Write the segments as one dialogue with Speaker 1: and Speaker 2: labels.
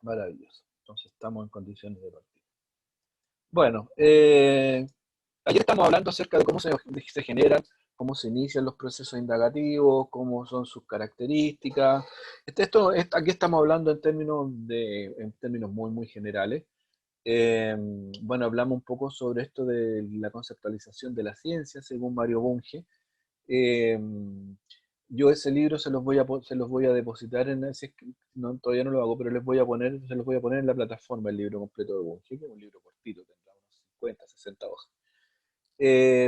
Speaker 1: Maravilloso. Entonces estamos en condiciones de partir. Bueno, ayer estamos hablando acerca de cómo se generan, cómo se inician los procesos indagativos, cómo son sus características. Aquí estamos hablando en términos muy, muy generales. Bueno, hablamos un poco sobre esto de la conceptualización de la ciencia, según Mario Bunge. Eh, yo ese libro se los voy a depositar no, todavía no lo hago, pero se los voy a poner en la plataforma el libro completo de Bunge, que es un libro cortito, tendrá unos 50, 60 hojas,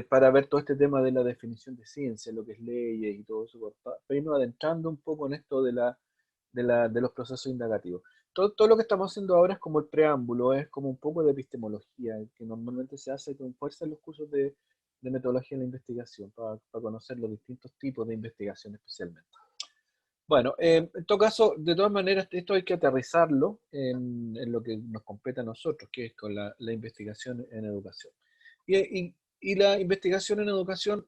Speaker 1: para ver todo este tema de la definición de ciencia, lo que es leyes y todo eso, para irnos adentrando un poco en esto de los procesos indagativos. Todo lo que estamos haciendo ahora es como el preámbulo, es como un poco de epistemología, que normalmente se hace con fuerza en los cursos de metodología de la investigación, para conocer los distintos tipos de investigación especialmente. Bueno, en todo caso, de todas maneras, esto hay que aterrizarlo en lo que nos compete a nosotros, que es con la investigación en educación. Y la investigación en educación,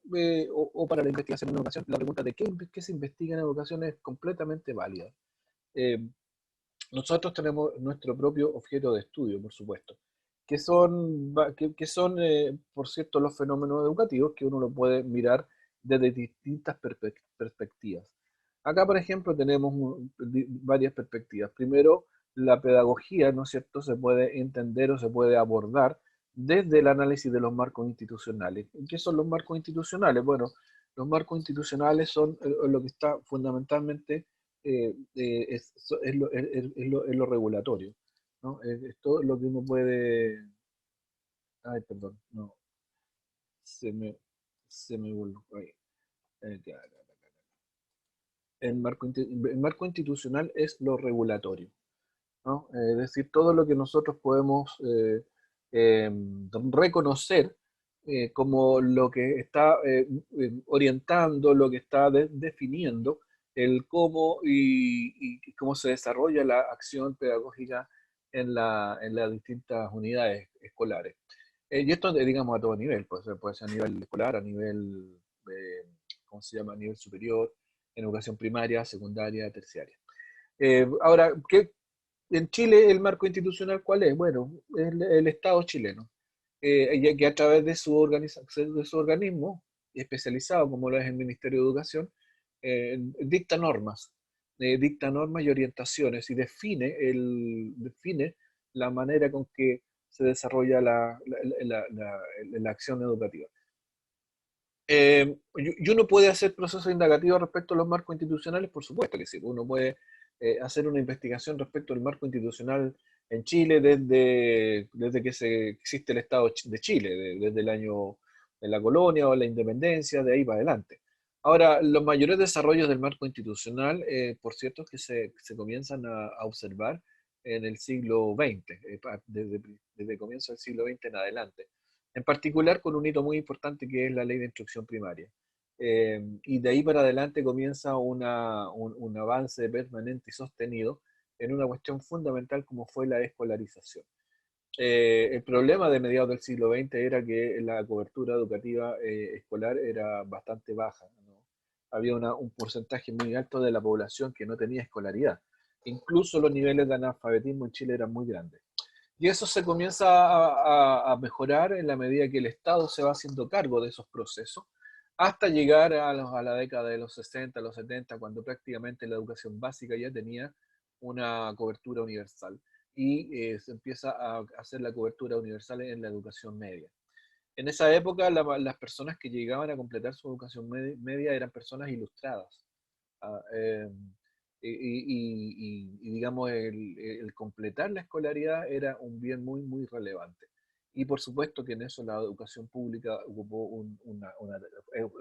Speaker 1: o para la investigación en educación, la pregunta de qué se investiga en educación es completamente válida. Eh, Nosotros tenemos nuestro propio objeto de estudio, por supuesto, que son, por cierto, los fenómenos educativos que uno lo puede mirar desde distintas perspectivas. Acá, por ejemplo, tenemos varias perspectivas. Primero, la pedagogía, ¿no es cierto?, se puede entender o se puede abordar desde el análisis de los marcos institucionales. ¿Qué son los marcos institucionales? Bueno, los marcos institucionales son lo que está fundamentalmente es lo regulatorio, ¿no? Es todo lo que uno puede... Ay, perdón, no, se me, se me volvió. El marco institucional es lo regulatorio, ¿no? Es decir, todo lo que nosotros podemos reconocer como lo que está orientando, lo que está definiendo el cómo y cómo se desarrolla la acción pedagógica en las distintas unidades escolares. Y esto, digamos, a todo nivel, puede ser a nivel escolar, a nivel, ¿cómo se llama?, a nivel superior, en educación primaria, secundaria, terciaria. Ahora, en Chile el marco institucional, ¿cuál es? Bueno, el Estado chileno, ya que a través de de su organismo especializado, como lo es el Ministerio de Educación, dicta normas y orientaciones y define la manera con que se desarrolla la acción educativa. Y uno puede hacer procesos indagativos respecto a los marcos institucionales, por supuesto que sí. Uno puede hacer una investigación respecto al marco institucional en Chile desde que existe el Estado de Chile, desde el año de la colonia o la independencia, de ahí para adelante. Ahora, los mayores desarrollos del marco institucional, por cierto, que se comienzan a observar en el siglo XX, desde comienzo del siglo XX en adelante, en particular con un hito muy importante que es la ley de instrucción primaria. Y de ahí para adelante comienza un avance permanente y sostenido en una cuestión fundamental como fue la escolarización. El problema de mediados del siglo XX era que la cobertura educativa escolar era bastante baja, ¿no? Había un porcentaje muy alto de la población que no tenía escolaridad. Incluso los niveles de analfabetismo en Chile eran muy grandes. Y eso se comienza a mejorar en la medida que el Estado se va haciendo cargo de esos procesos, hasta llegar a la década de los 60, los 70, cuando prácticamente la educación básica ya tenía una cobertura universal y se empieza a hacer la cobertura universal en la educación media. En esa época, las personas que llegaban a completar su educación media eran personas ilustradas. Ah, digamos, el completar la escolaridad era un bien muy, muy relevante. Y por supuesto que en eso la educación pública ocupó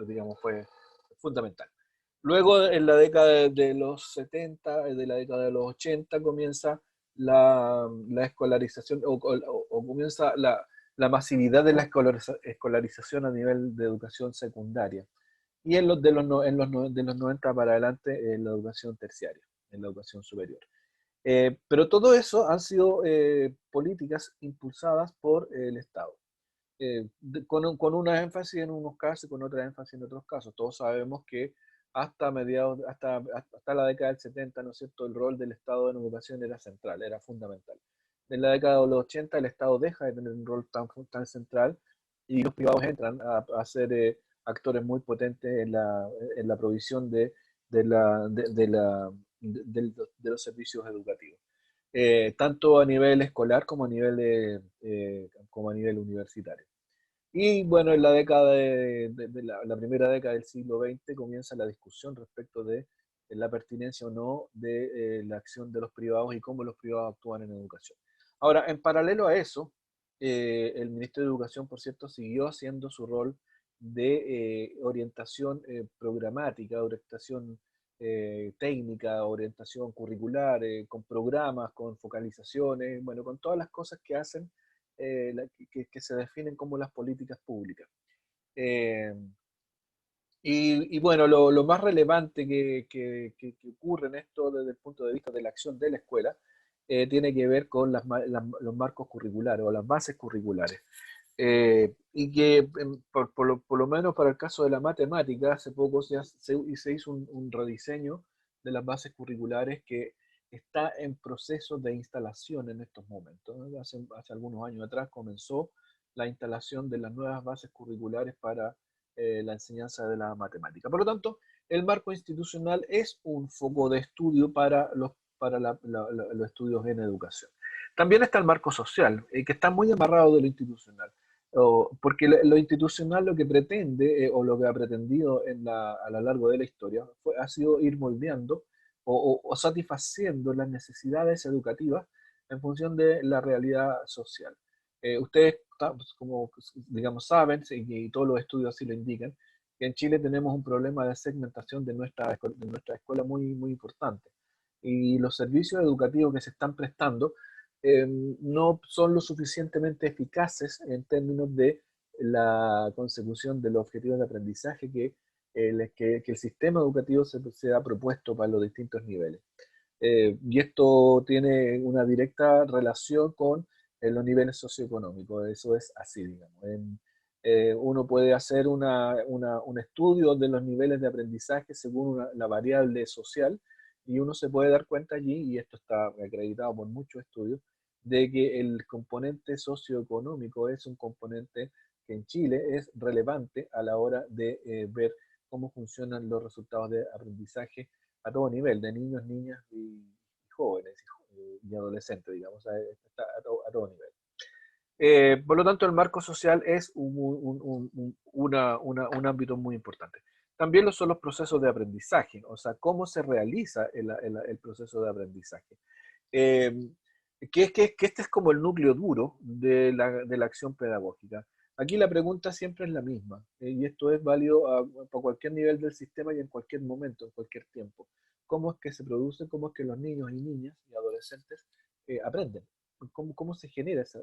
Speaker 1: digamos, fue fundamental. Luego, en la década de los 70, de la década de los 80, comienza la escolarización o comienza la masividad de la escolarización a nivel de educación secundaria. Y de los 90 para adelante en la educación terciaria, en la educación superior. Pero todo eso han sido políticas impulsadas por el Estado, con una énfasis en unos casos y con otra énfasis en otros casos. Todos sabemos que hasta mediados, hasta la década del 70, ¿no es cierto?, el rol del Estado en educación era central, era fundamental. En la década de los 80 el Estado deja de tener un rol tan central y los privados entran a ser actores muy potentes en la provisión de, la, de, la, de los servicios educativos, tanto a nivel escolar como a nivel universitario. Y bueno, en la década la primera década del siglo XX comienza la discusión respecto de la pertinencia o no de la acción de los privados y cómo los privados actúan en educación. Ahora, en paralelo a eso, el Ministerio de Educación, por cierto, siguió haciendo su rol de orientación programática, orientación técnica, orientación curricular, con programas, con focalizaciones, bueno, con todas las cosas que hacen que se definen como las políticas públicas. Eh, y bueno, lo más relevante que ocurre en esto desde el punto de vista de la acción de la escuela tiene que ver con los marcos curriculares o las bases curriculares. Y que por lo menos para el caso de la matemática, hace poco se hizo un rediseño de las bases curriculares que está en proceso de instalación en estos momentos. Hace algunos años atrás comenzó la instalación de las nuevas bases curriculares para la enseñanza de la matemática. Por lo tanto, el marco institucional es un foco de estudio para los estudios en educación. También está el marco social, que está muy amarrado de lo institucional, porque lo institucional lo que pretende, o lo que ha pretendido a lo largo de la historia, ha sido ir moldeando o satisfaciendo las necesidades educativas en función de la realidad social. Ustedes, pues, como digamos, saben, y todos los estudios así lo indican, que en Chile tenemos un problema de segmentación de nuestra escuela muy importante. Y los servicios educativos que se están prestando no son lo suficientemente eficaces en términos de la consecución de los objetivos de aprendizaje que el sistema educativo se ha propuesto para los distintos niveles. Y esto tiene una directa relación con los niveles socioeconómicos, eso es así, digamos. Uno puede hacer un estudio de los niveles de aprendizaje según la variable social y uno se puede dar cuenta allí, y esto está acreditado por muchos estudios, de que el componente socioeconómico es un componente que en Chile es relevante a la hora de ver cómo funcionan los resultados de aprendizaje a todo nivel, de niños, niñas y jóvenes y adolescentes, digamos, está a todo nivel. Por lo tanto, el marco social es un ámbito muy importante. También lo son los procesos de aprendizaje, o sea, cómo se realiza el proceso de aprendizaje. Eh, que este es como el núcleo duro de la acción pedagógica. Aquí la pregunta siempre es la misma, y esto es válido para cualquier nivel del sistema y en cualquier momento, en cualquier tiempo. ¿Cómo es que se produce, cómo es que los niños y niñas y adolescentes aprenden? ¿Cómo se genera eso?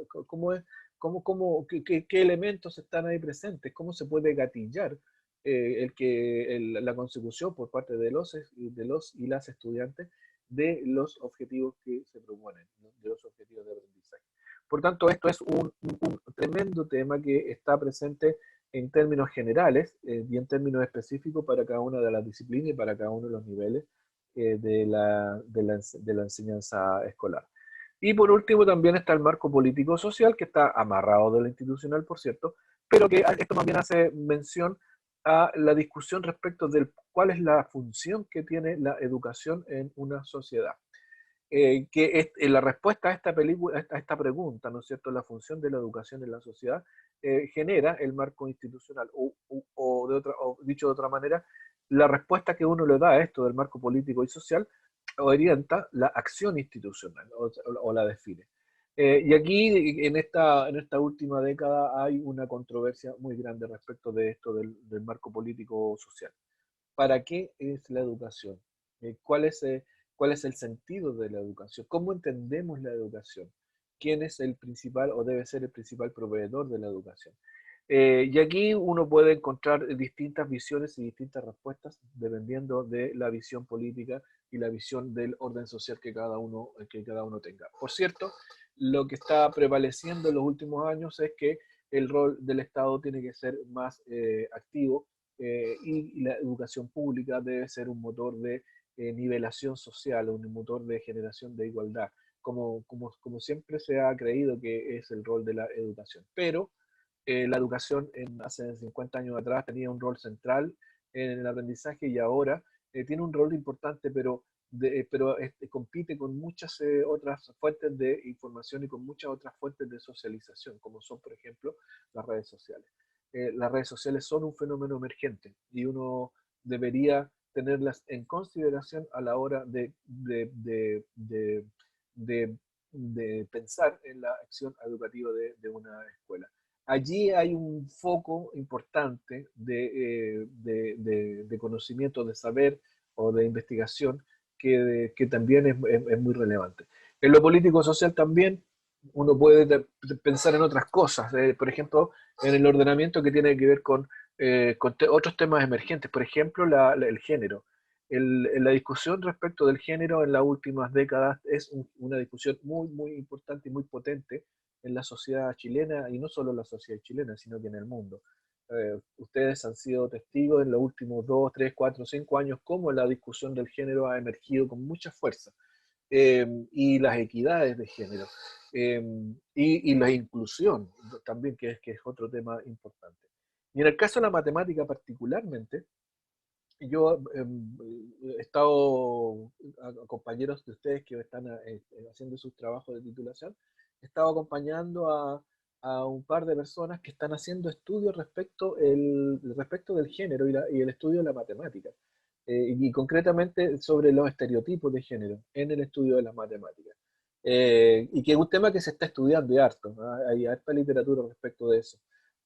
Speaker 1: ¿Qué elementos están ahí presentes? ¿Cómo se puede gatillar la consecución por parte de los y las estudiantes de los objetivos que se proponen, ¿no? De los objetivos de aprendizaje? Por tanto, esto es un tremendo tema que está presente en términos generales y en términos específicos para cada una de las disciplinas y para cada uno de los niveles de la enseñanza escolar. Y por último también está el marco político-social, que está amarrado de lo institucional, por cierto, pero que esto también hace mención a la discusión respecto de cuál es la función que tiene la educación en una sociedad. Que es, la respuesta a esta película, a esta pregunta, ¿no es cierto?, la función de la educación en la sociedad, genera el marco institucional, o dicho de otra manera, la respuesta que uno le da a esto del marco político y social orienta la acción institucional o la define. Y aquí, en esta última década, hay una controversia muy grande respecto de esto del marco político social. ¿Para qué es la educación? ¿Cuál es el sentido de la educación? ¿Cómo entendemos la educación? ¿Quién es el principal o debe ser el principal proveedor de la educación? Y aquí uno puede encontrar distintas visiones y distintas respuestas dependiendo de la visión política y la visión del orden social que cada uno tenga. Por cierto, lo que está prevaleciendo en los últimos años es que el rol del Estado tiene que ser más activo y la educación pública debe ser un motor de nivelación social, un motor de generación de igualdad, como siempre se ha creído que es el rol de la educación. Pero la educación hace 50 años atrás tenía un rol central en el aprendizaje y ahora tiene un rol importante, pero compite con muchas otras fuentes de información y con muchas otras fuentes de socialización, como son, por ejemplo, las redes sociales. Las redes sociales son un fenómeno emergente y uno debería tenerlas en consideración a la hora de, de pensar en la acción educativa de una escuela. Allí hay un foco importante de conocimiento, de saber o de investigación que también es muy relevante. En lo político-social también uno puede pensar en otras cosas, por ejemplo, en el ordenamiento que tiene que ver con otros temas emergentes, por ejemplo, el género. La discusión respecto del género en las últimas décadas es una discusión muy importante y muy potente en la sociedad chilena, y no solo en la sociedad chilena, sino que en el mundo. Ustedes han sido testigos en los últimos 2, 3, 4, 5 años cómo la discusión del género ha emergido con mucha fuerza, y las equidades de género, eh, y la inclusión también, que es otro tema importante. Y en el caso de la matemática particularmente, yo he estado a compañeros de ustedes que están haciendo sus trabajos de titulación, he estado acompañando a un par de personas que están haciendo estudios respecto del género y el estudio de la matemática, y concretamente sobre los estereotipos de género en el estudio de las matemáticas. Y que es un tema que se está estudiando y harto, ¿no? Hay harta literatura respecto de eso.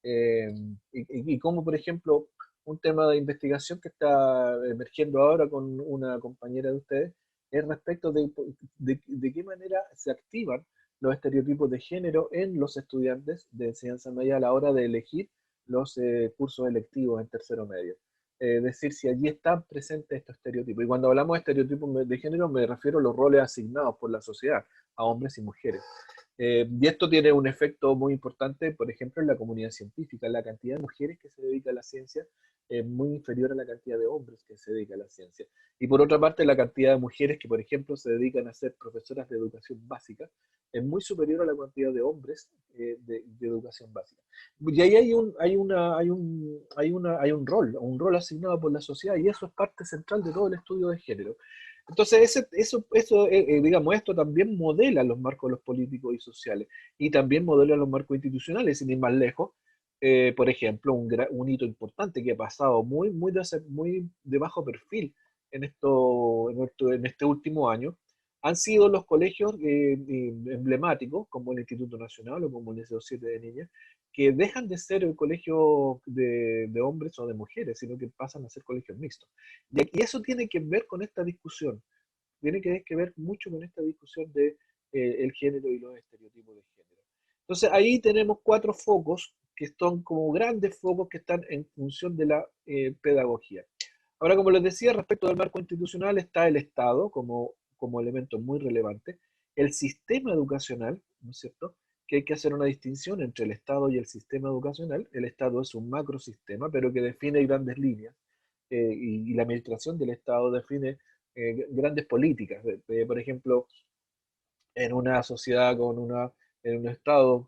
Speaker 1: Eh, y como, por ejemplo, un tema de investigación que está emergiendo ahora con una compañera de ustedes es respecto de qué manera se activan los estereotipos de género en los estudiantes de enseñanza media a la hora de elegir los cursos electivos en tercero medio. Es decir, si allí están presentes estos estereotipos. Y cuando hablamos de estereotipos de género me refiero a los roles asignados por la sociedad a hombres y mujeres. Y esto tiene un efecto muy importante, por ejemplo, en la comunidad científica. La cantidad de mujeres que se dedica a la ciencia es muy inferior a la cantidad de hombres que se dedican a la ciencia. Y por otra parte, la cantidad de mujeres que, por ejemplo, se dedican a ser profesoras de educación básica es muy superior a la cantidad de hombres de educación básica. Y ahí hay un rol asignado por la sociedad, y eso es parte central de todo el estudio de género. Entonces, digamos, esto también modela los marcos de los políticos y sociales, y también modela los marcos institucionales, sin ir más lejos. Por ejemplo, un hito importante que ha pasado muy de bajo perfil en este último año han sido los colegios emblemáticos, como el Instituto Nacional o como el Liceo 7 de Niñas, que dejan de ser el colegio de hombres o de mujeres, sino que pasan a ser colegios mixtos. Y eso tiene que ver con esta discusión, tiene que ver mucho con esta discusión de el género y los estereotipos de género. Entonces ahí tenemos cuatro focos que son como grandes focos que están en función de la pedagogía. Ahora, como les decía, respecto del marco institucional está el Estado como elemento muy relevante, el sistema educacional, ¿no es cierto? Que hay que hacer una distinción entre el Estado y el sistema educacional. El Estado es un macrosistema, pero que define grandes líneas, y la administración del Estado define grandes políticas. Por ejemplo, en una sociedad en un Estado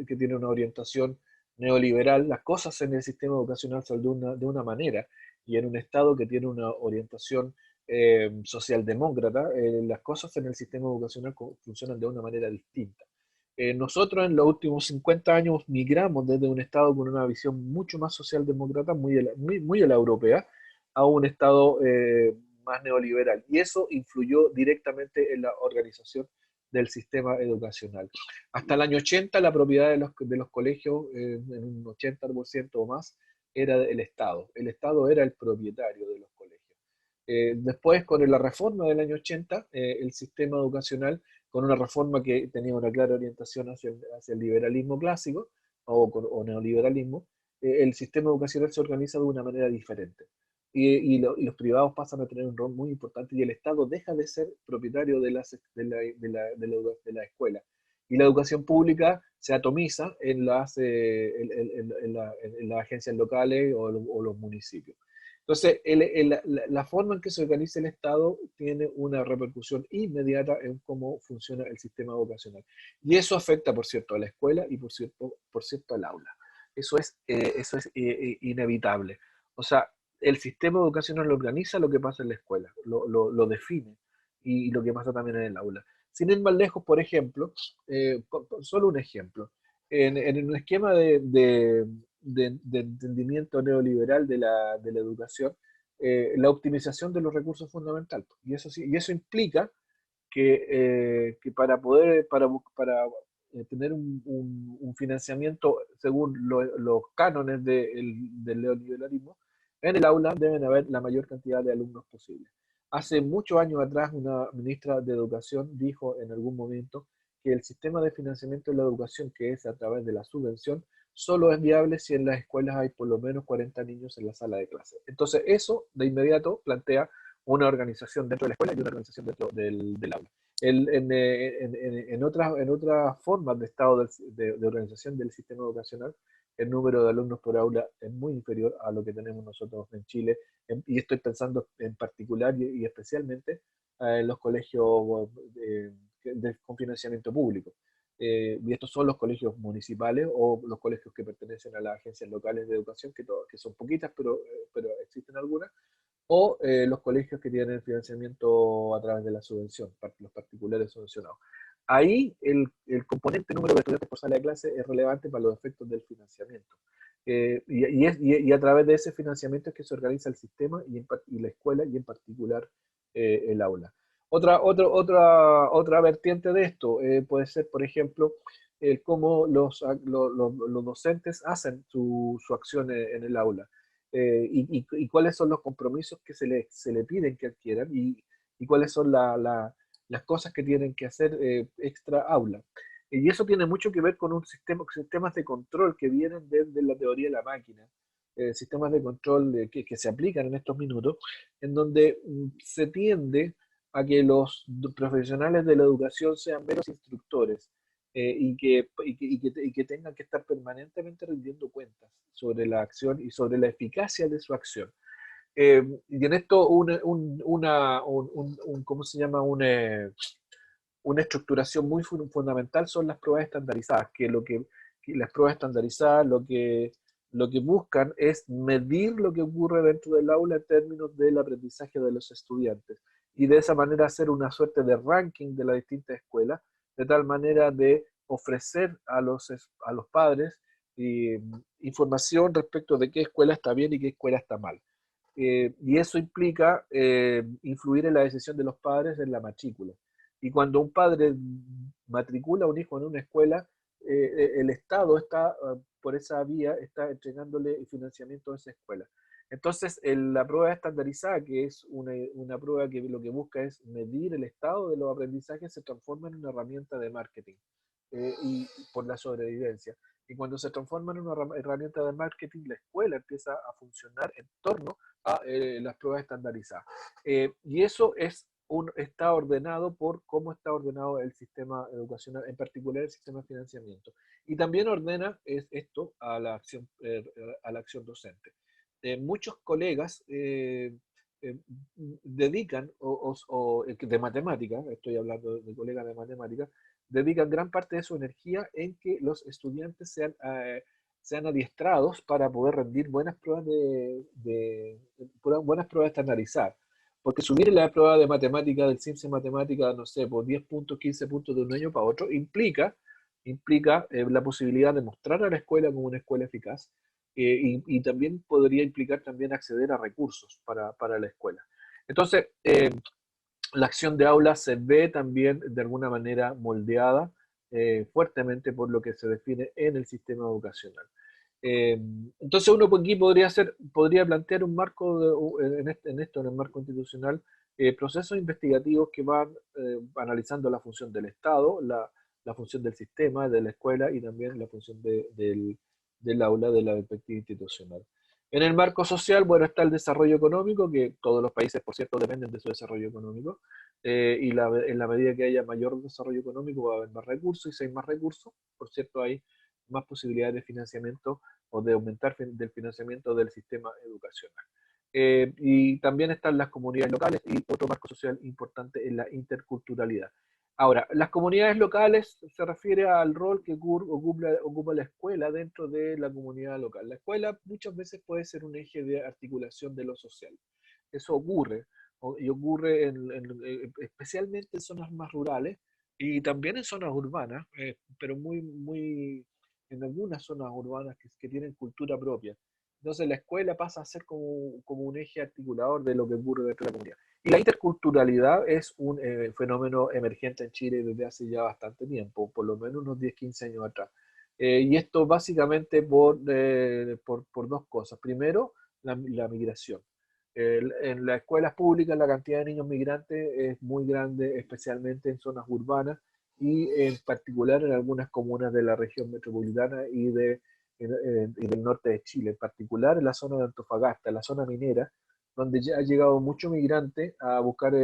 Speaker 1: que tiene una orientación neoliberal, las cosas en el sistema educacional son de una manera, y en un Estado que tiene una orientación socialdemócrata, las cosas en el sistema educacional funcionan de una manera distinta. Nosotros en los últimos 50 años migramos desde un Estado con una visión mucho más socialdemócrata, muy a la europea, a un Estado más neoliberal. Y eso influyó directamente en la organización del sistema educacional. Hasta el año 80 la propiedad de los colegios, en un 80% o más, era del Estado. El Estado era el propietario de los colegios. Después, con la reforma del año 80, el sistema educacional, con una reforma que tenía una clara orientación hacia el liberalismo clásico o neoliberalismo, el sistema educacional se organiza de una manera diferente. Y los privados pasan a tener un rol muy importante, y el Estado deja de ser propietario de la escuela, y la educación pública se atomiza en las agencias locales o los municipios. Entonces, la forma en que se organiza el Estado tiene una repercusión inmediata en cómo funciona el sistema educacional. Y eso afecta, por cierto, a la escuela y, por cierto al aula. Eso es inevitable. O sea, el sistema educacional lo organiza lo que pasa en la escuela, lo define, y lo que pasa también en el aula. Sin ir más lejos, por ejemplo, solo un ejemplo, en un esquema de entendimiento neoliberal de la educación, la optimización de los recursos es fundamental. Y eso, sí, y eso implica que para tener un financiamiento según los cánones del neoliberalismo, en el aula deben haber la mayor cantidad de alumnos posible. Hace muchos años atrás, una ministra de Educación dijo en algún momento que el sistema de financiamiento de la educación, que es a través de la subvención, solo es viable si en las escuelas hay por lo menos 40 niños en la sala de clase. Entonces, eso de inmediato plantea una organización dentro de la escuela y una organización dentro del aula. En otras formas de estado de organización del sistema educacional, el número de alumnos por aula es muy inferior a lo que tenemos nosotros en Chile, y estoy pensando en particular y especialmente en los colegios con financiamiento público. Y estos son los colegios municipales o los colegios que pertenecen a las agencias locales de educación, que son poquitas, pero existen algunas, o los colegios que tienen financiamiento a través de la subvención, los particulares subvencionados. Ahí el componente número de estudiantes por sala de clase es relevante para los efectos del financiamiento. Y a través de ese financiamiento es que se organiza el sistema y la escuela, y en particular el aula. Otra vertiente de esto puede ser, por ejemplo, cómo los docentes hacen su acción en el aula. Y cuáles son los compromisos que se le piden que adquieran, y cuáles son las cosas que tienen que hacer extra aula. Y eso tiene mucho que ver con sistemas de control que vienen desde la teoría de la máquina, sistemas de control que se aplican en estos minutos, en donde se tiende a que los profesionales de la educación sean meros instructores, y que tengan que estar permanentemente rindiendo cuentas sobre la acción y sobre la eficacia de su acción. Y en esto ¿cómo se llama? Una estructuración muy fundamental son las pruebas estandarizadas, que las pruebas estandarizadas lo que buscan es medir lo que ocurre dentro del aula en términos del aprendizaje de los estudiantes, y de esa manera hacer una suerte de ranking de las distintas escuelas, de tal manera de ofrecer a los padres información respecto de qué escuela está bien y qué escuela está mal. Y eso implica influir en la decisión de los padres en la matrícula. Y cuando un padre matricula a un hijo en una escuela, el Estado está por esa vía, está entregándole financiamiento a esa escuela. Entonces, la prueba estandarizada, que es una prueba que lo que busca es medir el estado de los aprendizajes, se transforma en una herramienta de marketing, y por la sobrevivencia. Y cuando se transforma en una herramienta de marketing, la escuela empieza a funcionar en torno a las pruebas estandarizadas. Y eso está ordenado por cómo está ordenado el sistema educacional, en particular el sistema de financiamiento. Y también ordena esto a la acción docente. Muchos colegas dedican, de matemáticas, estoy hablando de colegas de matemáticas, dedican gran parte de su energía en que los estudiantes sean adiestrados para poder rendir buenas pruebas buenas pruebas estandarizadas. Porque subir la prueba de matemática del CIMSE Matemática, no sé, por 10 puntos, 15 puntos de un año para otro, implica la posibilidad de mostrar a la escuela como una escuela eficaz, y también podría implicar también acceder a recursos para la escuela. Entonces, la acción de aula se ve también de alguna manera moldeada fuertemente por lo que se define en el sistema educacional. Eh, entonces uno aquí podría plantear un marco en esto, en el marco institucional, procesos investigativos que van analizando la función del Estado, la función del sistema, de la escuela, y también la función del aula, de la perspectiva institucional. En el marco social, bueno, está el desarrollo económico, que todos los países, por cierto, dependen de su desarrollo económico, en la medida que haya mayor desarrollo económico va a haber más recursos, y si hay más recursos, por cierto, hay más posibilidades de financiamiento o de aumentar del financiamiento del sistema educacional. Y también están las comunidades locales y otro marco social importante es la interculturalidad. Ahora, las comunidades locales se refiere al rol que ocupa la escuela dentro de la comunidad local. La escuela muchas veces puede ser un eje de articulación de lo social. Eso ocurre, y ocurre especialmente en zonas más rurales y también en zonas urbanas, pero en algunas zonas urbanas que tienen cultura propia. Entonces la escuela pasa a ser como un eje articulador de lo que ocurre dentro de la comunidad. Y la interculturalidad es un fenómeno emergente en Chile desde hace ya bastante tiempo, por lo menos unos 10, 15 años atrás. Y esto básicamente por dos cosas. Primero, la migración. En las escuelas públicas la cantidad de niños migrantes es muy grande, especialmente en zonas urbanas y en particular en algunas comunas de la región metropolitana y del norte de Chile, en particular en la zona de Antofagasta, en la zona minera, donde ya ha llegado mucho migrante a buscar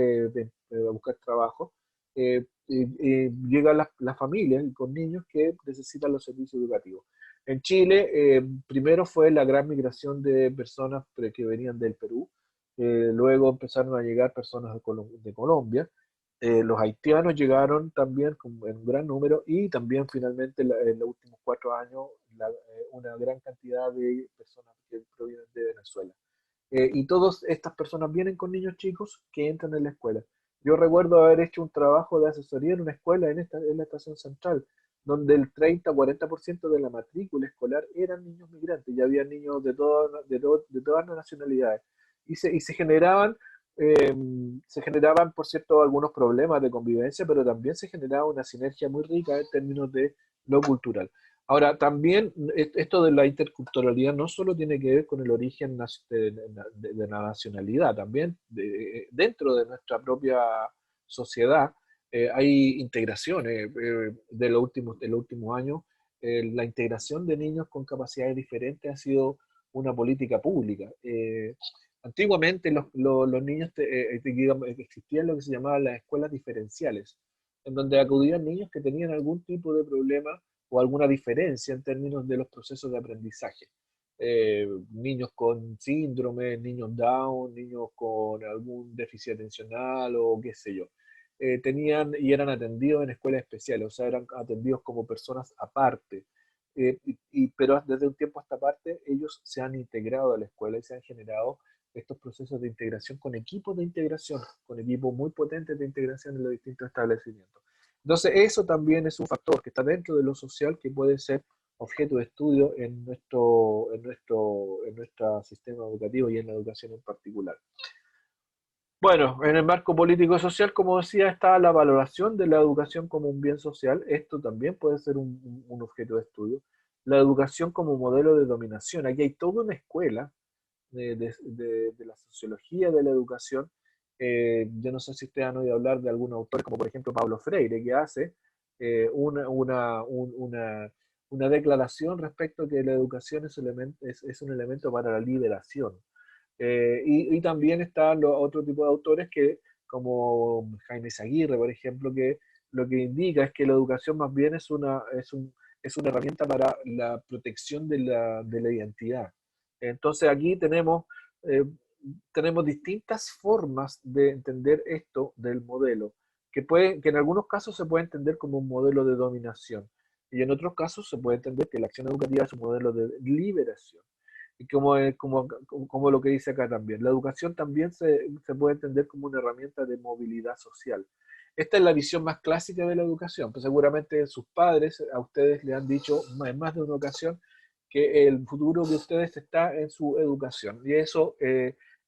Speaker 1: trabajo. Llegan las familias con niños que necesitan los servicios educativos. En Chile, primero fue la gran migración de personas que venían del Perú, luego empezaron a llegar personas de Colombia, los haitianos llegaron también en un gran número y también finalmente en los últimos 4 años una gran cantidad de personas que provienen de Venezuela. Y todas estas personas vienen con niños chicos que entran en la escuela. Yo recuerdo haber hecho un trabajo de asesoría en una escuela en la estación central, donde el 30-40% de la matrícula escolar eran niños migrantes, y había niños de todas las nacionalidades. Y eh, se generaban, por cierto, algunos problemas de convivencia, pero también se generaba una sinergia muy rica en términos de lo cultural. Ahora, también esto de la interculturalidad no solo tiene que ver con el origen de la nacionalidad, también dentro de nuestra propia sociedad hay integraciones de los últimos años. La integración de niños con capacidades diferentes ha sido una política pública. Antiguamente los niños, digamos, existían lo que se llamaban las escuelas diferenciales, en donde acudían niños que tenían algún tipo de problema o alguna diferencia en términos de los procesos de aprendizaje. Niños con síndrome, niños Down, niños con algún déficit atencional o qué sé yo. Tenían y eran atendidos en escuelas especiales, o sea, eran atendidos como personas aparte. Pero desde un tiempo a esta parte ellos se han integrado a la escuela y se han generado estos procesos de integración con equipos de integración, con equipos muy potentes de integración en los distintos establecimientos. Entonces, eso también es un factor que está dentro de lo social que puede ser objeto de estudio en nuestro sistema educativo y en la educación en particular. Bueno, en el marco político-social, como decía, está la valoración de la educación como un bien social. Esto también puede ser un objeto de estudio. La educación como modelo de dominación. Aquí hay toda una escuela de la sociología de la educación. Yo no sé si ustedes han oído hablar de algún autor, como por ejemplo Pablo Freire, que hace una declaración respecto a que la educación es un elemento para la liberación. Y también están los otro tipo de autores como Jaime Zaguirre, por ejemplo, que lo que indica es que la educación más bien es una herramienta para la protección de la identidad. Entonces aquí eh, tenemos distintas formas de entender esto del modelo, que en algunos casos se puede entender como un modelo de dominación, y en otros casos se puede entender que la acción educativa es un modelo de liberación. Y como lo que dice acá también, la educación también se puede entender como una herramienta de movilidad social. Esta es la visión más clásica de la educación, pues seguramente sus padres a ustedes le han dicho en más de una ocasión que el futuro de ustedes está en su educación, y eso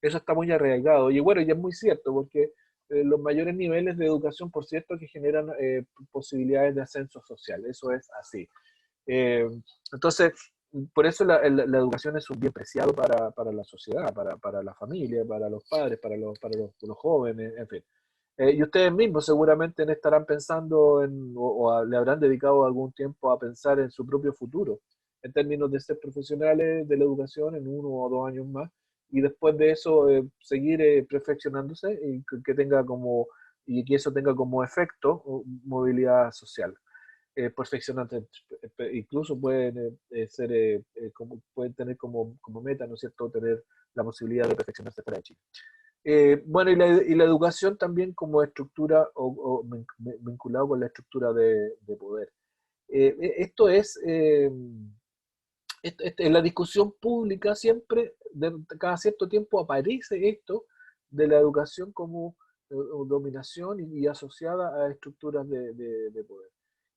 Speaker 1: está muy arraigado. Y bueno, y es muy cierto, porque los mayores niveles de educación, por cierto, que generan posibilidades de ascenso social, eso es así. Eh, entonces, por eso la educación es un bien preciado para la sociedad, para la familia, para los padres, para los jóvenes, en fin. Y ustedes mismos seguramente estarán pensando le habrán dedicado algún tiempo a pensar en su propio futuro, en términos de ser profesionales de la educación en 1 o 2 años más, y después de eso seguir perfeccionándose y que tenga como, y que eso tenga como efecto movilidad social. Perfeccionantes, incluso pueden ser, pueden tener como meta, ¿no es cierto?, tener la posibilidad de perfeccionarse fuera de Chile. Bueno, y la educación también como estructura o vinculado con la estructura de poder. Esto es, en la discusión pública siempre, cada cierto tiempo aparece esto de la educación como dominación y asociada a estructuras de poder.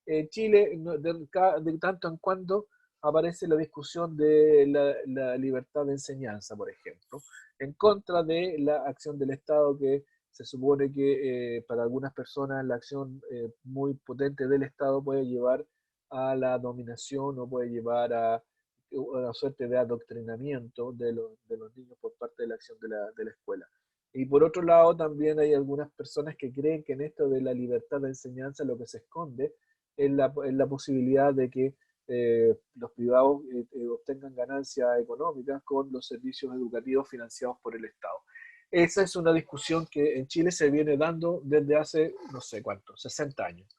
Speaker 1: En Chile, de tanto en cuando, aparece la discusión de la libertad de enseñanza, por ejemplo, en contra de la acción del Estado, que se supone que para algunas personas la acción muy potente del Estado puede llevar a la dominación o puede llevar a una suerte de adoctrinamiento de los niños por parte de la acción de la escuela. Y por otro lado, también hay algunas personas que creen que en esto de la libertad de enseñanza lo que se esconde es la posibilidad de que los privados obtengan ganancias económicas con los servicios educativos financiados por el Estado. Esa es una discusión que en Chile se viene dando desde hace, no sé cuánto, 60 años.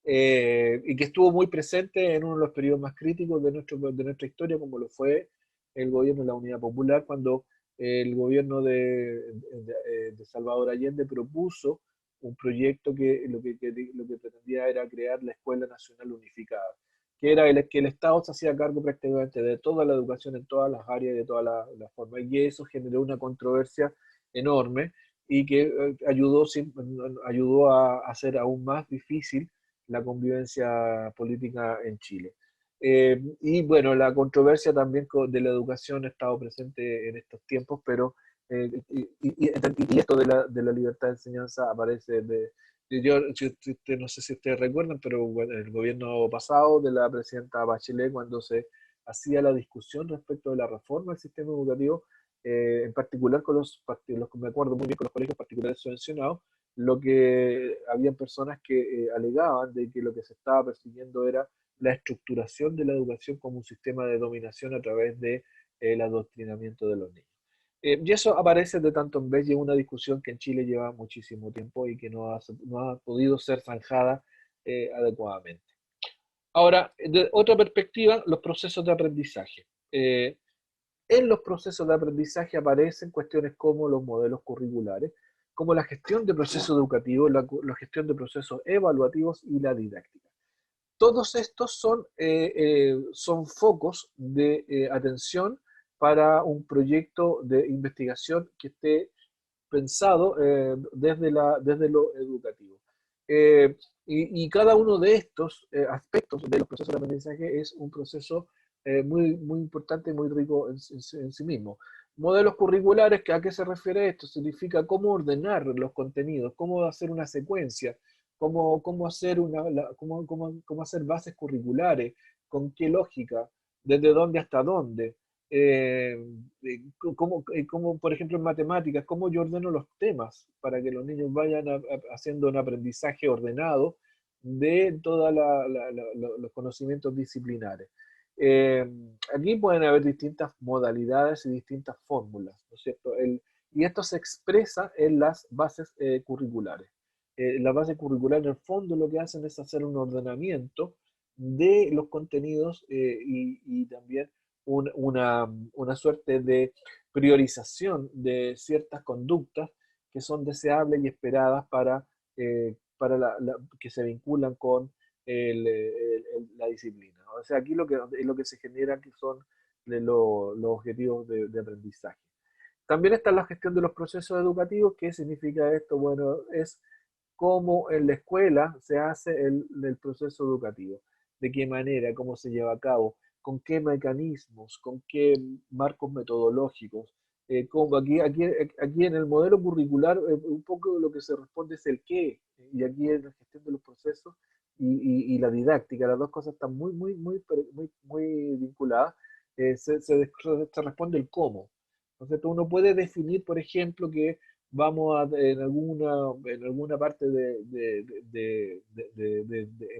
Speaker 1: Y que estuvo muy presente en uno de los periodos más críticos de nuestra historia, como lo fue el gobierno de la Unidad Popular, cuando el gobierno de Salvador Allende propuso un proyecto que lo que pretendía era crear la Escuela Nacional Unificada, que era que el Estado se hacía cargo prácticamente de toda la educación en todas las áreas y de todas las formas, y eso generó una controversia enorme y que ayudó a hacer aún más difícil la convivencia política en Chile. Y bueno, la controversia también de la educación ha estado presente en estos tiempos, pero y esto de la libertad de enseñanza aparece no sé si ustedes recuerdan, pero bueno, el gobierno pasado de la presidenta Bachelet, cuando se hacía la discusión respecto de la reforma del sistema educativo, en particular con me acuerdo muy bien, con los colegios particulares subvencionados, lo que habían personas que alegaban de que lo que se estaba persiguiendo era la estructuración de la educación como un sistema de dominación a través de el adoctrinamiento de los niños. Y eso aparece de tanto en vez y es una discusión que en Chile lleva muchísimo tiempo y que no ha podido ser zanjada adecuadamente. Ahora, de otra perspectiva, los procesos de aprendizaje. En los procesos de aprendizaje aparecen cuestiones como los modelos curriculares, como la gestión de procesos educativos, la gestión de procesos evaluativos y la didáctica. Todos estos son focos de atención para un proyecto de investigación que esté pensado desde lo educativo. Eh, y cada uno de estos aspectos de los procesos de aprendizaje es un proceso muy, muy importante y muy rico en sí mismo. Modelos curriculares, ¿a qué se refiere esto? Significa cómo ordenar los contenidos, cómo hacer una secuencia, cómo hacer bases curriculares, con qué lógica, desde dónde hasta dónde. Eh, como, por ejemplo en matemáticas, cómo yo ordeno los temas para que los niños vayan haciendo un aprendizaje ordenado de todos los conocimientos disciplinares. Eh, Aquí pueden haber distintas modalidades y distintas fórmulas, ¿no es cierto? Y esto se expresa en las bases curriculares. Las bases curriculares en el fondo lo que hacen es hacer un ordenamiento de los contenidos y también una suerte de priorización de ciertas conductas que son deseables y esperadas para que se vinculan con la disciplina. O sea, aquí lo que se genera que son los objetivos de aprendizaje. También está la gestión de los procesos educativos. ¿Qué significa esto? Bueno, es cómo en la escuela se hace el proceso educativo, de qué manera, cómo se lleva a cabo, con qué mecanismos, con qué marcos metodológicos. Aquí en el modelo curricular un poco lo que se responde es el qué, y aquí en la gestión de los procesos y la didáctica, las dos cosas están muy, muy, muy, muy, muy vinculadas. Se responde el cómo. Entonces uno puede definir, por ejemplo, que en alguna parte en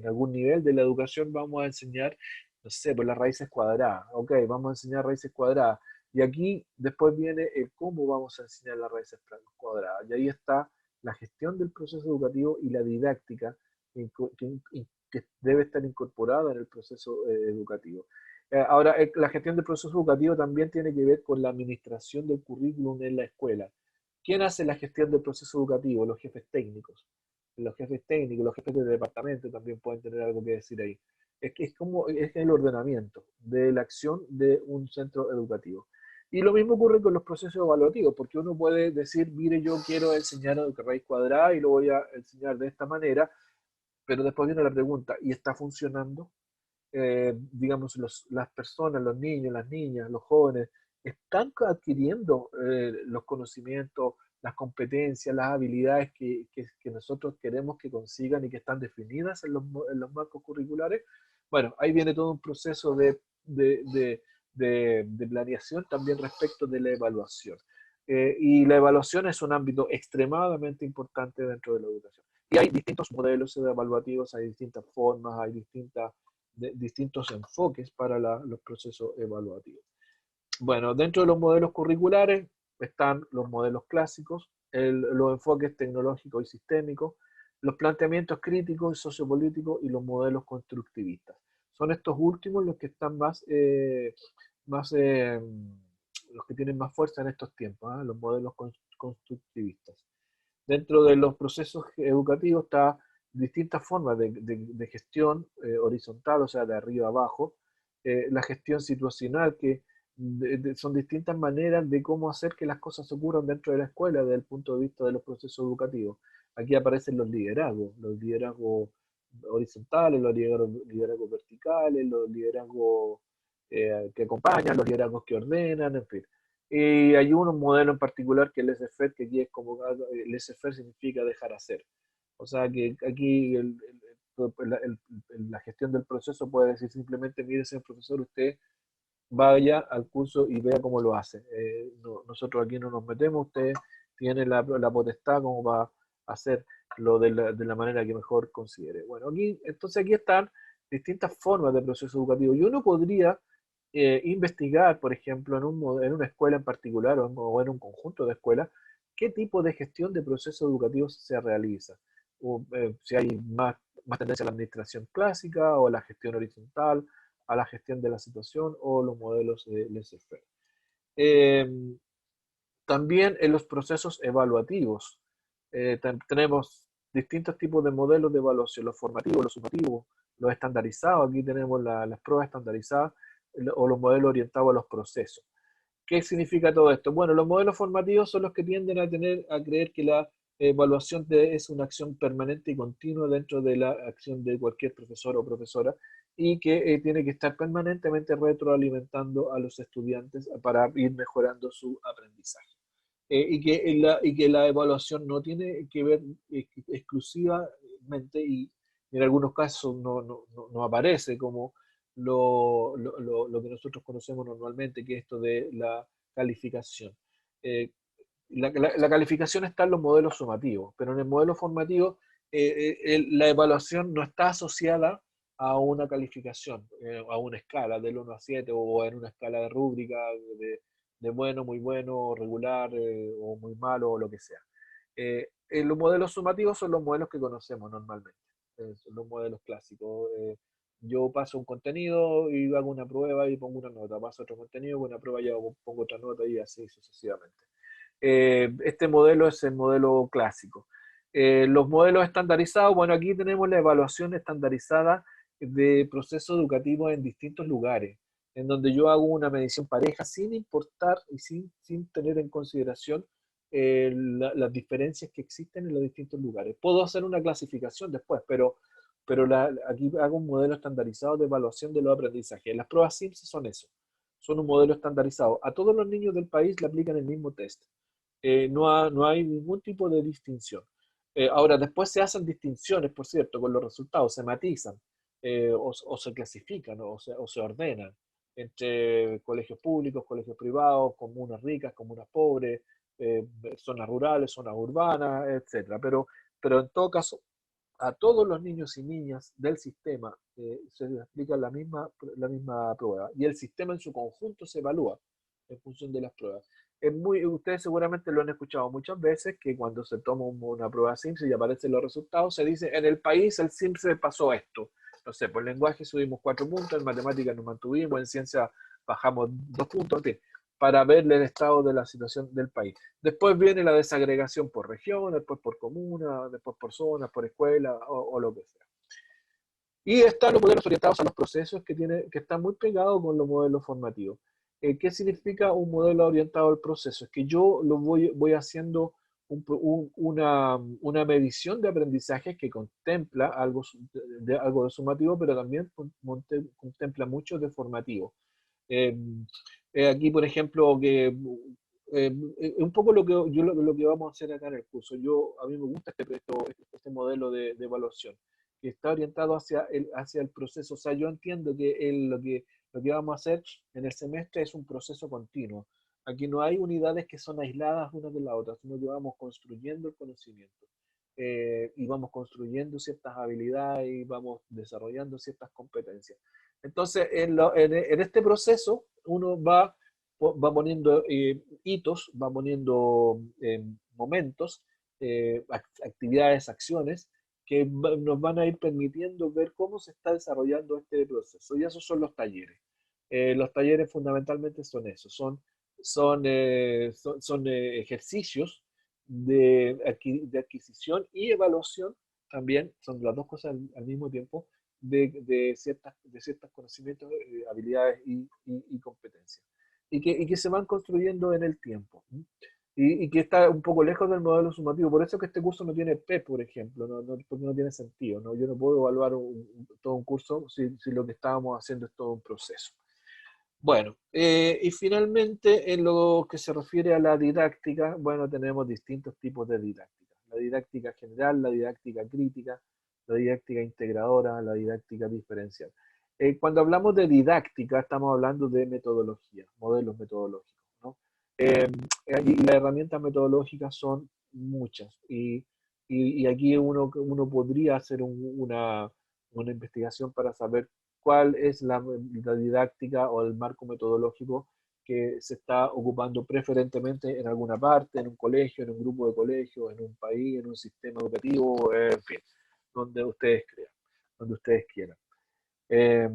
Speaker 1: algún nivel de la educación vamos a enseñar no sé, por las raíces cuadradas. Ok, vamos a enseñar raíces cuadradas. Y aquí después viene el cómo vamos a enseñar las raíces cuadradas. Y ahí está la gestión del proceso educativo y la didáctica que debe estar incorporada en el proceso educativo. Ahora, la gestión del proceso educativo también tiene que ver con la administración del currículum en la escuela. ¿Quién hace la gestión del proceso educativo? Los jefes técnicos. Los jefes técnicos, los jefes de departamento también pueden tener algo que decir ahí. Es que es como es el ordenamiento de la acción de un centro educativo. Y lo mismo ocurre con los procesos evaluativos, porque uno puede decir, mire, yo quiero enseñar raíz cuadrada y lo voy a enseñar de esta manera, pero después viene la pregunta, ¿y está funcionando? Digamos, las personas, los niños, las niñas, los jóvenes, están adquiriendo los conocimientos, las competencias, las habilidades que nosotros queremos que consigan y que están definidas en los marcos curriculares. Bueno, ahí viene todo un proceso de planeación también respecto de la evaluación. Y la evaluación es un ámbito extremadamente importante dentro de la educación. Y hay distintos modelos evaluativos, hay distintas formas, hay distintos enfoques para los procesos evaluativos. Bueno, dentro de los modelos curriculares están los modelos clásicos, los enfoques tecnológicos y sistémicos, los planteamientos críticos y sociopolíticos y los modelos constructivistas. Son estos últimos los que están más los que tienen más fuerza en estos tiempos, los modelos constructivistas. Dentro de los procesos educativos está distintas formas de gestión horizontal, o sea, de arriba abajo, la gestión situacional, que son distintas maneras de cómo hacer que las cosas ocurran dentro de la escuela desde el punto de vista de los procesos educativos. Aquí aparecen los liderazgos horizontales, los liderazgos verticales, los liderazgos que acompañan, los liderazgos que ordenan, en fin. Y hay un modelo en particular que es el laissez-faire, que aquí es como, laissez-faire significa dejar hacer. O sea que aquí la gestión del proceso puede decir simplemente, mire, señor profesor, usted vaya al curso y vea cómo lo hace. Nosotros aquí no nos metemos, usted tiene la potestad como va a hacerlo de la manera que mejor considere. Bueno, entonces aquí están distintas formas de proceso educativo y uno podría investigar, por ejemplo, en una escuela en particular o en un conjunto de escuelas, qué tipo de gestión de procesos educativos se realiza. Si hay más tendencia a la administración clásica o a la gestión horizontal, a la gestión de la situación o los modelos de laissez-faire. También en los procesos evaluativos tenemos distintos tipos de modelos de evaluación, los formativos, los sumativos, los estandarizados, aquí tenemos las pruebas estandarizadas o los modelos orientados a los procesos. ¿Qué significa todo esto? Bueno, los modelos formativos son los que tienden a creer que la evaluación es una acción permanente y continua dentro de la acción de cualquier profesor o profesora y que tiene que estar permanentemente retroalimentando a los estudiantes para ir mejorando su aprendizaje. Y que la evaluación no tiene que ver exclusivamente y en algunos casos no aparece como lo que nosotros conocemos normalmente, que es esto de la calificación. Eh, la calificación está en los modelos sumativos, pero en el modelo formativo la evaluación no está asociada a una calificación, a una escala del 1 a 7 o en una escala de rúbrica de bueno, muy bueno, regular o muy malo o lo que sea. Los modelos sumativos son los modelos que conocemos normalmente, son los modelos clásicos. Yo paso un contenido y hago una prueba y pongo una nota, paso otro contenido, una prueba y pongo otra nota y así sucesivamente. Este modelo es el modelo clásico. Los modelos estandarizados, bueno, aquí tenemos la evaluación estandarizada de procesos educativos en distintos lugares, en donde yo hago una medición pareja sin importar y sin tener en consideración las diferencias que existen en los distintos lugares. Puedo hacer una clasificación después, pero aquí hago un modelo estandarizado de evaluación de los aprendizajes. Las pruebas SIMS son eso, son un modelo estandarizado. A todos los niños del país le aplican el mismo test. No hay ningún tipo de distinción. Ahora, después se hacen distinciones, por cierto, con los resultados, se matizan o se clasifican o se ordenan entre colegios públicos, colegios privados, comunas ricas, comunas pobres, zonas rurales, zonas urbanas, etc. Pero en todo caso, a todos los niños y niñas del sistema se les aplica la misma prueba y el sistema en su conjunto se evalúa en función de las pruebas. Ustedes seguramente lo han escuchado muchas veces que cuando se toma una prueba SIMSS y aparecen los resultados, se dice en el país el SIMSS pasó esto. No sé, por lenguaje subimos 4 puntos, en matemáticas nos mantuvimos, en ciencia bajamos 2 puntos, en fin, para verle el estado de la situación del país. Después viene la desagregación por región, después por comuna, después por zonas, por escuela o lo que sea. Y están los modelos orientados a los procesos que están muy pegados con los modelos formativos. ¿Qué significa un modelo orientado al proceso? Es que yo voy haciendo una medición de aprendizaje que contempla algo de sumativo, pero también contempla mucho de formativo. Eh, Aquí, por ejemplo, un poco lo que vamos a hacer acá en el curso. A mí me gusta este modelo de evaluación, que está orientado hacia el proceso. O sea, yo entiendo que lo que vamos a hacer en el semestre es un proceso continuo. Aquí no hay unidades que son aisladas una de la otra, sino que vamos construyendo el conocimiento. Y vamos construyendo ciertas habilidades y vamos desarrollando ciertas competencias. Entonces, en este proceso, uno va poniendo hitos, va poniendo momentos, actividades, acciones, que nos van a ir permitiendo ver cómo se está desarrollando este proceso. Y esos son los talleres. Los talleres fundamentalmente son eso, son ejercicios de adquisición y evaluación, también son las dos cosas al mismo tiempo, de ciertos conocimientos, habilidades y competencias. Y que se van construyendo en el tiempo. Y que está un poco lejos del modelo sumativo. Por eso que este curso no tiene P, por ejemplo, porque no tiene sentido. ¿No? Yo no puedo evaluar todo un curso si lo que estábamos haciendo es todo un proceso. Bueno, y finalmente en lo que se refiere a la didáctica, bueno, tenemos distintos tipos de didáctica. La didáctica general, la didáctica crítica, la didáctica integradora, la didáctica diferencial. Cuando hablamos de didáctica, estamos hablando de metodología, modelos metodológicos, ¿no? Y las herramientas metodológicas son muchas. Y aquí uno podría hacer una investigación para saber cuál es la didáctica o el marco metodológico que se está ocupando preferentemente en alguna parte, en un colegio, en un grupo de colegios, en un país, en un sistema educativo, en fin, donde ustedes crean, donde ustedes quieran. Eh,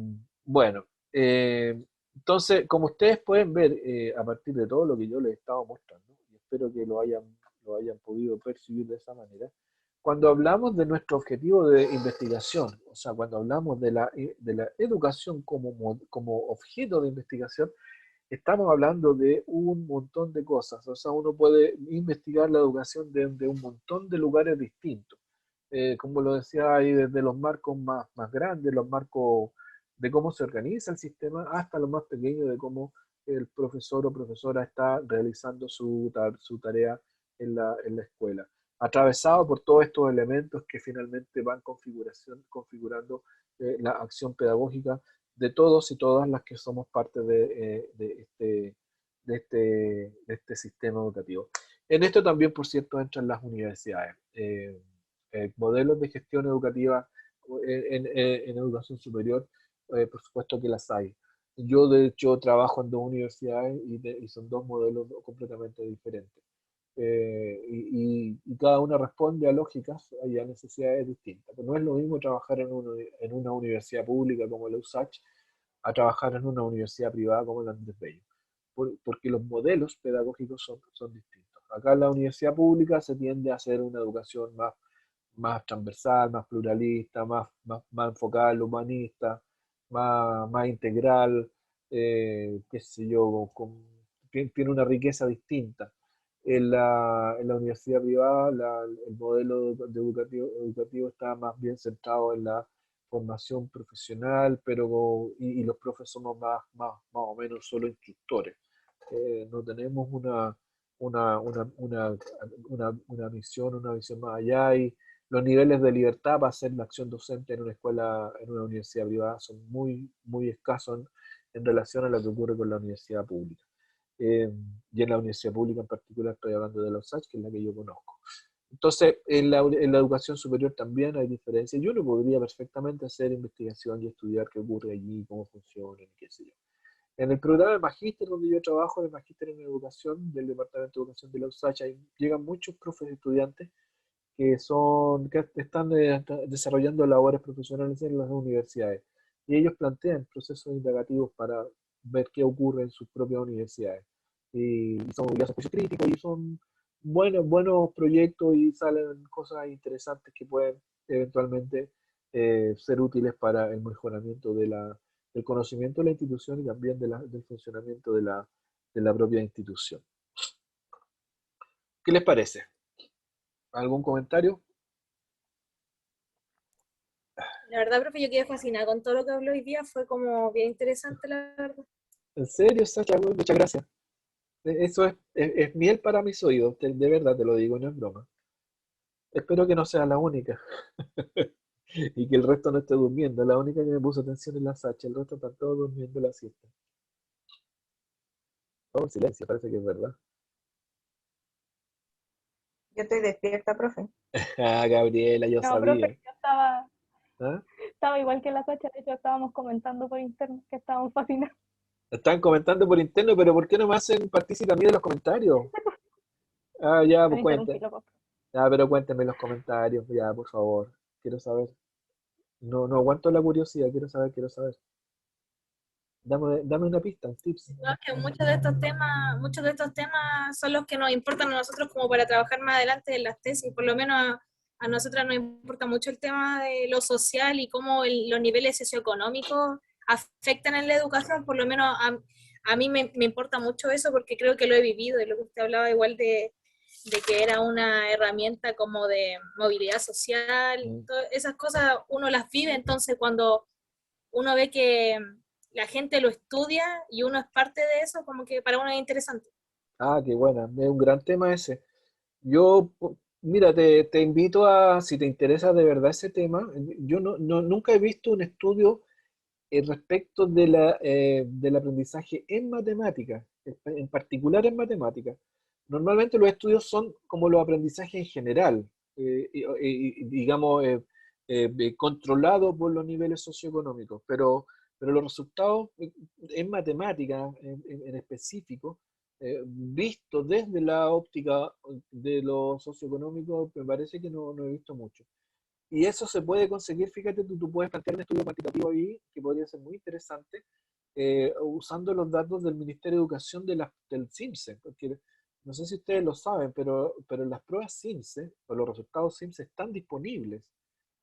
Speaker 1: bueno, entonces, como ustedes pueden ver a partir de todo lo que yo les he estado mostrando, y espero que lo hayan podido percibir de esa manera, cuando hablamos de nuestro objetivo de investigación, o sea, cuando hablamos de la educación como objeto de investigación, estamos hablando de un montón de cosas. O sea, uno puede investigar la educación desde un montón de lugares distintos. Como lo decía ahí, desde los marcos más grandes, los marcos de cómo se organiza el sistema, hasta los más pequeños de cómo el profesor o profesora está realizando su tarea en la escuela. Atravesado por todos estos elementos que finalmente van configurando la acción pedagógica de todos y todas las que somos parte de este sistema educativo. En esto también, por cierto, entran las universidades. Modelos de gestión educativa en educación superior, por supuesto que las hay. Yo, de hecho, trabajo en dos universidades y son dos modelos completamente diferentes. Y cada una responde a lógicas y a necesidades distintas. Pero no es lo mismo trabajar en una universidad pública como la USACH a trabajar en una universidad privada como la Andrés Bello, porque los modelos pedagógicos son distintos. Acá en la universidad pública se tiende a hacer una educación más transversal, más pluralista, más enfocada en lo humanista, más integral, qué sé yo, tiene una riqueza distinta. En la universidad privada, el modelo educativo está más bien centrado en la formación profesional, y los profes somos más o menos solo instructores. No tenemos una misión, una visión más allá, y los niveles de libertad para hacer la acción docente en una escuela, en una universidad privada, son muy, muy escasos en relación a lo que ocurre con la universidad pública. Y en la universidad pública en particular estoy hablando de la USACH, que es la que yo conozco. Entonces, en la educación superior también hay diferencias. Yo no podría perfectamente hacer investigación y estudiar qué ocurre allí, cómo funciona, y qué sé yo. En el programa de magíster donde yo trabajo, de magíster en educación, del Departamento de Educación de la USACH, llegan muchos profes estudiantes que están desarrollando labores profesionales en las universidades. Y ellos plantean procesos indagativos para ver qué ocurre en sus propias universidades. Y son juicios críticos y son buenos proyectos y salen cosas interesantes que pueden eventualmente ser útiles para el mejoramiento del conocimiento de la institución y también del funcionamiento de la propia institución. ¿Qué les parece? ¿Algún comentario?
Speaker 2: La verdad, profe, yo quedé fascinada con todo lo que habló hoy día, fue como bien interesante, la verdad.
Speaker 1: ¿En serio, Sacha? Muchas gracias. Eso es miel para mis oídos, de verdad te lo digo, no es broma. Espero que no sea la única y que el resto no esté durmiendo. La única que me puso atención es la Sacha, el resto están todos durmiendo la siesta. Oh, silencio, parece que es verdad.
Speaker 3: Yo estoy despierta, profe.
Speaker 1: Ah, Gabriela, yo
Speaker 4: No, profe,
Speaker 1: sabía.
Speaker 4: yo estaba,
Speaker 1: ¿Ah?
Speaker 4: estaba igual que la Sacha, de hecho estábamos comentando por internet que estábamos fascinados.
Speaker 1: Están comentando por interno, pero ¿por qué no me hacen partícipe a mí de los comentarios? Ah, ya,
Speaker 4: Van
Speaker 1: pues
Speaker 4: a
Speaker 1: cuenten.
Speaker 4: interrumpirlo, profe.
Speaker 1: Ya, pero cuéntenme en los comentarios, ya, por favor. Quiero saber. No, no aguanto la curiosidad, quiero saber, quiero saber. Dame una pista, un tips.
Speaker 2: No, es que muchos de estos temas son los que nos importan a nosotros como para trabajar más adelante en las tesis. Por lo menos a nosotras nos importa mucho el tema de lo social y cómo los niveles socioeconómicos afectan en la educación. Por lo menos a mí me importa mucho eso porque creo que lo he vivido, y lo que usted hablaba igual de que era una herramienta como de movilidad social.
Speaker 1: Mm.
Speaker 2: Todas esas cosas uno las vive, entonces cuando uno ve que la gente lo estudia y uno es parte de eso, como que para uno es interesante.
Speaker 1: Ah, qué buena, es un gran tema ese. Mira, te invito si te interesa de verdad ese tema, yo nunca he visto un estudio respecto del aprendizaje en matemáticas, en particular en matemáticas. Normalmente los estudios son como los aprendizajes en general, digamos, controlados por los niveles socioeconómicos, pero los resultados en matemáticas en específico, vistos desde la óptica de lo socioeconómico, me parece que no he visto mucho. Y eso se puede conseguir, fíjate, tú puedes plantear un estudio cuantitativo ahí que podría ser muy interesante, usando los datos del Ministerio de Educación del CIMSE, porque no sé si ustedes lo saben, pero las pruebas CIMSE o los resultados CIMSE están disponibles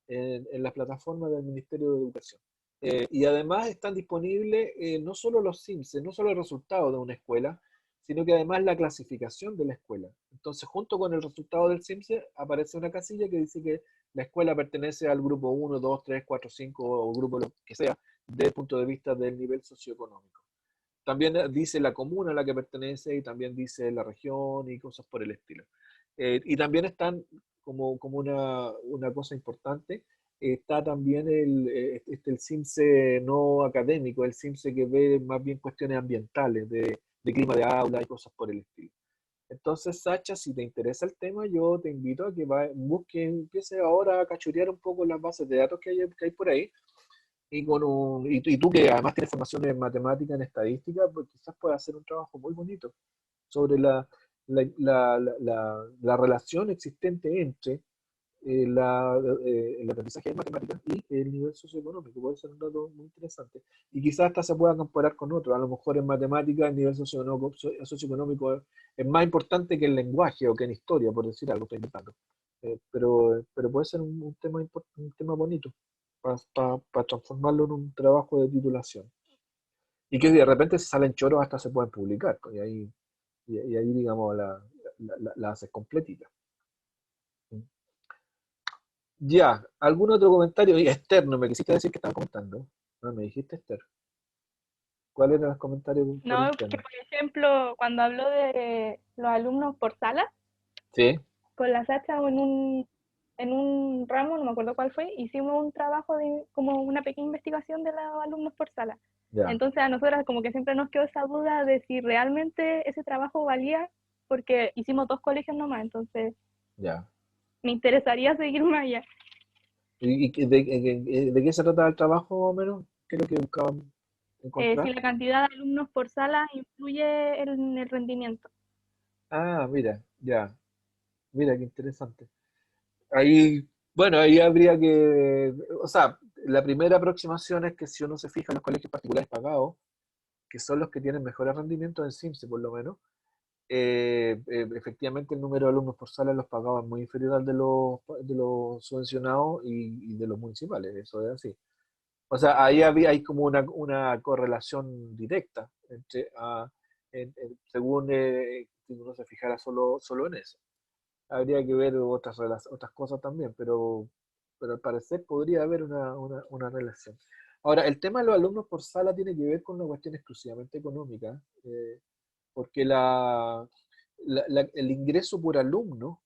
Speaker 1: en la plataforma del Ministerio de Educación. Y además están disponibles no solo los CIMSE, no solo el resultado de una escuela, sino que además la clasificación de la escuela. Entonces, junto con el resultado del CIMSE, aparece una casilla que dice que la escuela pertenece al grupo 1, 2, 3, 4, 5 o grupo lo que sea, desde el punto de vista del nivel socioeconómico. También dice la comuna a la que pertenece y también dice la región y cosas por el estilo. Y también están como una cosa importante, está también el CIMSE no académico, el CIMSE que ve más bien cuestiones ambientales, de clima de aula y cosas por el estilo. Entonces, Sacha, si te interesa el tema, yo te invito a que empiece ahora a cachurear un poco las bases de datos que hay por ahí. Y tú que además tienes formación en matemática, en estadística, pues quizás puedas hacer un trabajo muy bonito sobre la relación existente entre el aprendizaje de matemáticas y el nivel socioeconómico. Puede ser un dato muy interesante. Y quizás hasta se pueda comparar con otros. A lo mejor en matemáticas el nivel socioeconómico es más importante que el lenguaje o que en historia, por decir algo, estoy inventando. Pero puede ser un tema bonito para transformarlo en un trabajo de titulación. Y que de repente si salen choros hasta se pueden publicar, pues, y ahí digamos, la haces completita. Ya, ¿algún otro comentario? Y Esther, no me quisiste decir que estaban comentando. No, me dijiste Esther. ¿Cuáles eran los comentarios por
Speaker 4: No, porque
Speaker 1: interno?
Speaker 4: por ejemplo, cuando habló de los alumnos por sala,
Speaker 1: Sí,
Speaker 4: con la Sacha en un ramo, no me acuerdo cuál fue, hicimos un trabajo de como una pequeña investigación de los alumnos por sala.
Speaker 1: ya,
Speaker 4: Entonces a nosotras como que siempre nos quedó esa duda de si realmente ese trabajo valía, porque hicimos 2 colegios nomás, entonces
Speaker 1: ya.
Speaker 4: me interesaría seguirme allá.
Speaker 1: ¿De qué se trata el trabajo, más o menos? ¿Qué es lo que buscaban
Speaker 4: Si
Speaker 1: encontrar?
Speaker 4: la cantidad de alumnos por sala influye en el rendimiento.
Speaker 1: Ah, mira, ya, mira qué interesante. Ahí, bueno, ahí habría que, o sea, la primera aproximación es que si uno se fija en los colegios particulares pagados, que son los que tienen mejores rendimientos en CIMSE por lo menos, efectivamente el número de alumnos por sala en los pagados es muy inferior al de los subvencionados y de los municipales, eso es así. O sea, ahí hay como una correlación directa según si uno se fijara solo en eso. Habría que ver otras cosas también, pero al parecer podría haber una relación. Ahora, el tema de los alumnos por sala tiene que ver con una cuestión exclusivamente económica, porque el ingreso por alumno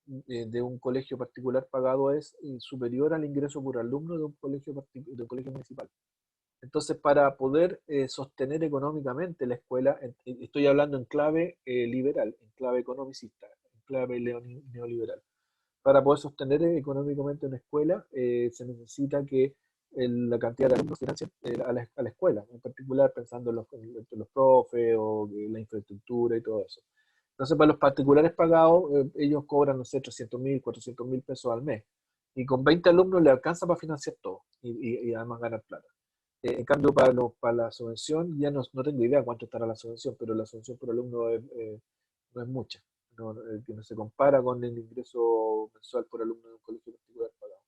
Speaker 1: de un colegio particular pagado es superior al ingreso por alumno de un colegio municipal. Entonces, para poder sostener económicamente la escuela, estoy hablando en clave liberal, en clave economicista, en clave neoliberal. Para poder sostener económicamente una escuela, se necesita que la cantidad de alumnos financien a la escuela, en particular pensando en los profes o la infraestructura y todo eso. Entonces, para los particulares pagados, ellos cobran, no sé, 300.000, 400.000 pesos al mes. Y con 20 alumnos le alcanza para financiar todo y además ganar plata. En cambio, para la subvención, ya no tengo idea cuánto estará la subvención, pero la subvención por alumno no es mucha. Que no se compara con el ingreso mensual por alumno de un colegio particular pagado.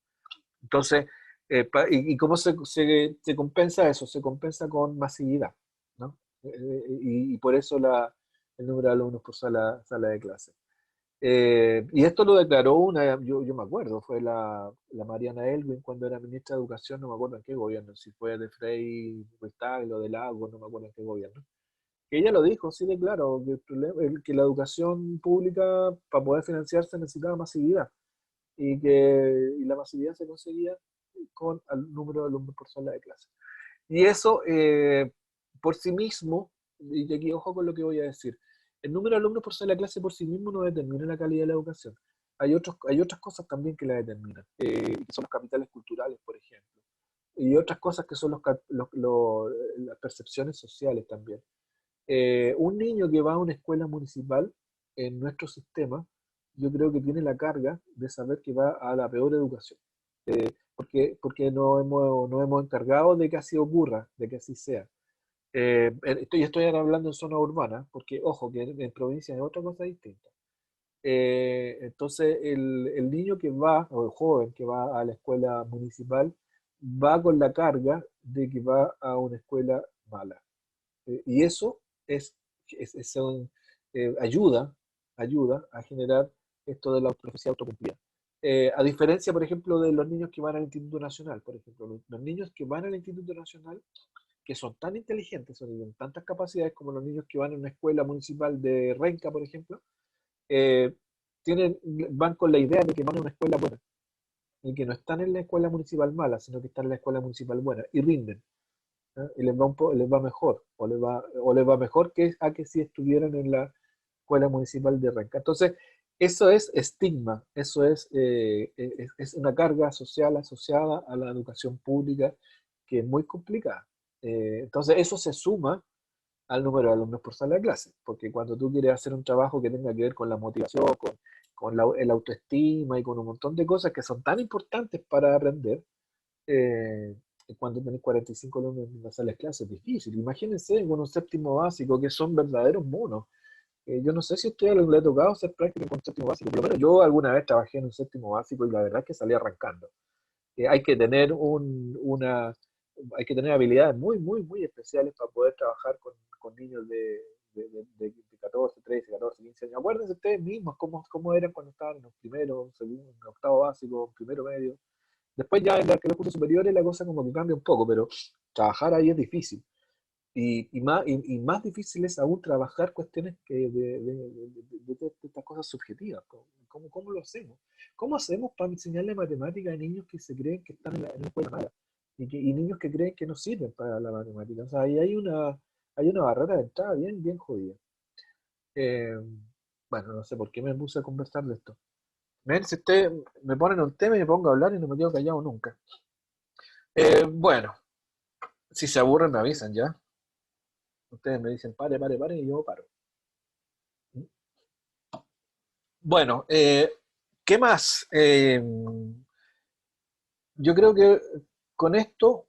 Speaker 1: Entonces, ¿y cómo se compensa eso? Se compensa con masividad, ¿no? Y por eso el número de alumnos por sala de clase. Y esto lo declaró yo me acuerdo, fue la Mariana Elwin cuando era ministra de Educación, no me acuerdo en qué gobierno, si fue de Frei Ruiz-Tagle o de Lagos, no me acuerdo en qué gobierno. Que ella lo dijo, sí, de claro, que la educación pública para poder financiarse necesitaba masividad y la masividad se conseguía con el número de alumnos por sala de clase. Y eso, por sí mismo, y aquí ojo con lo que voy a decir, el número de alumnos por sala de clase por sí mismo no determina la calidad de la educación. Hay otras cosas también que la determinan, que son los capitales culturales, por ejemplo, y otras cosas que son las percepciones sociales también. Un niño que va a una escuela municipal en nuestro sistema, yo creo que tiene la carga de saber que va a la peor educación, porque nos hemos encargado de que así ocurra, de que así sea. Estoy ahora hablando en zona urbana, porque ojo, que en provincia es otra cosa distinta. Entonces, el niño que va, o el joven que va a la escuela municipal, va con la carga de que va a una escuela mala. Y eso ayuda a generar esto de la profecía autocumplida. A diferencia, por ejemplo, de los niños que van al Instituto Nacional, por ejemplo, los niños que van al Instituto Nacional, que son tan inteligentes, tienen tantas capacidades como los niños que van a una escuela municipal de Renca, por ejemplo, eh, van con la idea de que van a una escuela buena, y que no están en la escuela municipal mala, sino que están en la escuela municipal buena, y rinden. ¿Ah? Y les va mejor, o les va mejor que si estuvieran en la escuela municipal de Renca. Entonces, eso es estigma, eso es una carga social asociada a la educación pública que es muy complicada. Entonces, eso se suma al número de alumnos por sala de clase, porque cuando tú quieres hacer un trabajo que tenga que ver con la motivación, con el autoestima y con un montón de cosas que son tan importantes para aprender, eh, cuando tenés 45 alumnos en una sala de clase es difícil. Imagínense con un séptimo básico que son verdaderos monos. Yo no sé si a ustedes les ha tocado hacer práctica con un séptimo básico, por lo menos yo alguna vez trabajé en un séptimo básico y la verdad es que salí arrancando. Hay que tener hay que tener habilidades muy, muy, muy especiales para poder trabajar con niños de 14, 13, 14, 15 años. Acuérdense ustedes mismos cómo eran cuando estaban en los primeros, segundo, en octavo básico, primero medio. Después ya en los cursos superiores la cosa como que cambia un poco, pero trabajar ahí es difícil. Y más difícil es aún trabajar cuestiones de estas cosas subjetivas. ¿Cómo lo hacemos? ¿Cómo hacemos para enseñarle matemática a niños que se creen que están en la escuela mala? Y niños que creen que no sirven para la matemática. O sea, ahí hay una barrera de entrada bien, bien jodida. Eh, bueno, no sé por qué me puse a conversar de esto. Ven, si ustedes me ponen un tema y me pongo a hablar y no me quedo callado nunca. Bueno, si se aburren me avisan ya. Ustedes me dicen pare, pare, pare y yo paro. Bueno, ¿qué más? Yo creo que con esto